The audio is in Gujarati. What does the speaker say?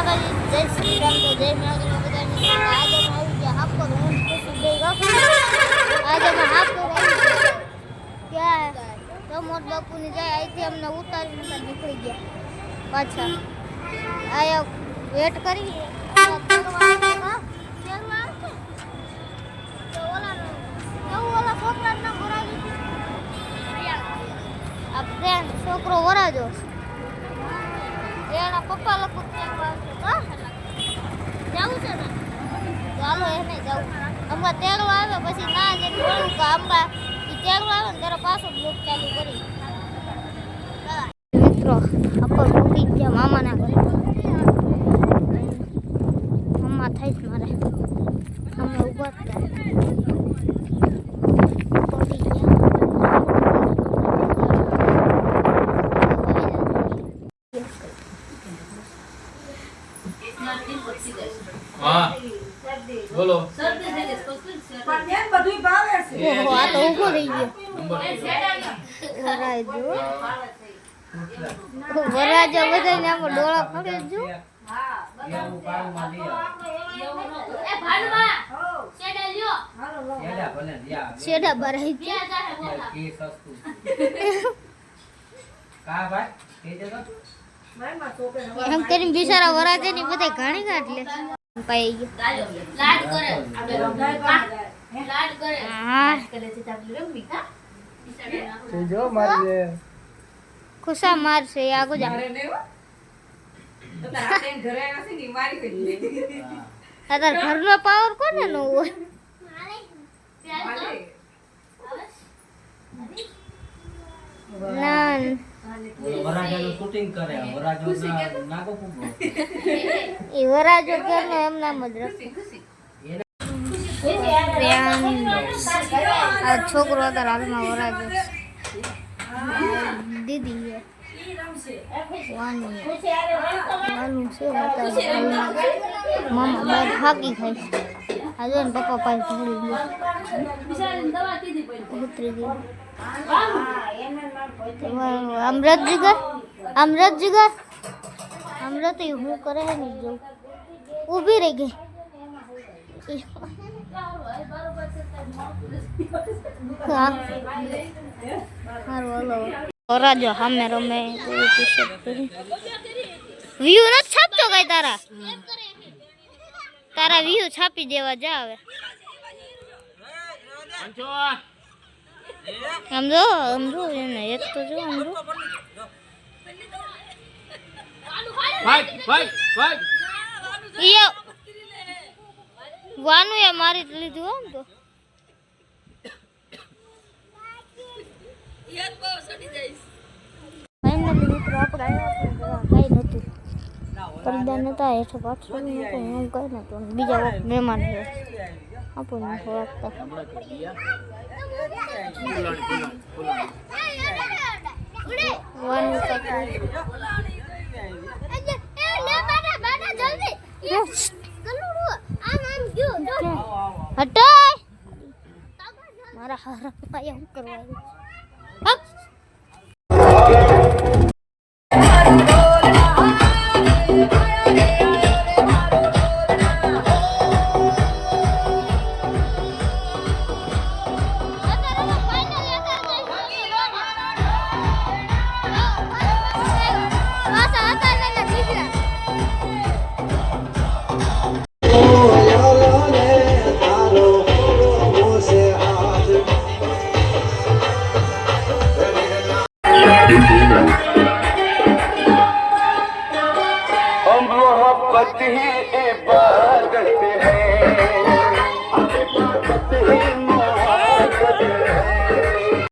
માતાજી, જય શ્રી રામ, તો જય માતાજી બધાને. આજે અમે આવી ગયા હાપર, હું ખુશી બે રાખું. આજે અમે હાપર આવી ગયા ક્યાં પ્રમોદ બાપુની જાય અહીંથી અમને ઉતારીને નીકળી ગયા પાછા. આયા વેટ કરી છોકરો વરાજો એના પપ્પા લોકો જવું છે ને ચાલો એને જવું. હમણાં તેડો આવે પછી ના જઈને બોલું કે આંબા એ તેડો આવે ને ત્યારે પાછો બ્લોક ચાલુ કરી. મિત્રો આપો મૂકી ગયા મામાના ઘરે. મમ્મા થઈશ મારે અમે ઉભા થયા. બોલો આ તો ઊભો થઈ ગયો. વરાજો બધાને આમ ડોળા ફરે જો. છેડા ભરાઈ એમ કરીને બિચારા વરાજે ની બધા ઘણી ગાંઠ લે પાઈ ગયો. લાડ કરે હા જો મારજે ખુશા મારશે આગો જા. તાર ઘરનો પાવર કોને નો હોય? ના વરાજાનું શૂટિંગ કરે વરાજો નાગો પૂગો એ વરાજો ઘરનો એમ નામ જ રાખે. આ છોકરો અત્યારે હાલમાં વરાજો દીદી વાનું છે મામા બહાર ફાકી ખાય. આજે ને પપ્પા પાસે ભૂલી ગયા ઉતરી ગઈ. અમૃત જીગર અમૃત હું કરે હે નહીં જોઉં ઊભી રહી ગઈ. રાજો સામે રમે વ્યૂ નથી છાપતો કઈ તારા વ્યૂ છાપી દેવા જા હવે. સમજો એને એક તો જો સમજો વાનું એ મારી લીધું આમ તો ફાઇનલી મિત્રો આપણે આવ્યા કઈ નતું પડદા નતા હેઠ પાછળ નતું હું કઈ નતું બીજા મહેમાન છે આપણને થોડાકતા હટાય મારા હારા પાયા હું કરવા हम मोहब्बत ही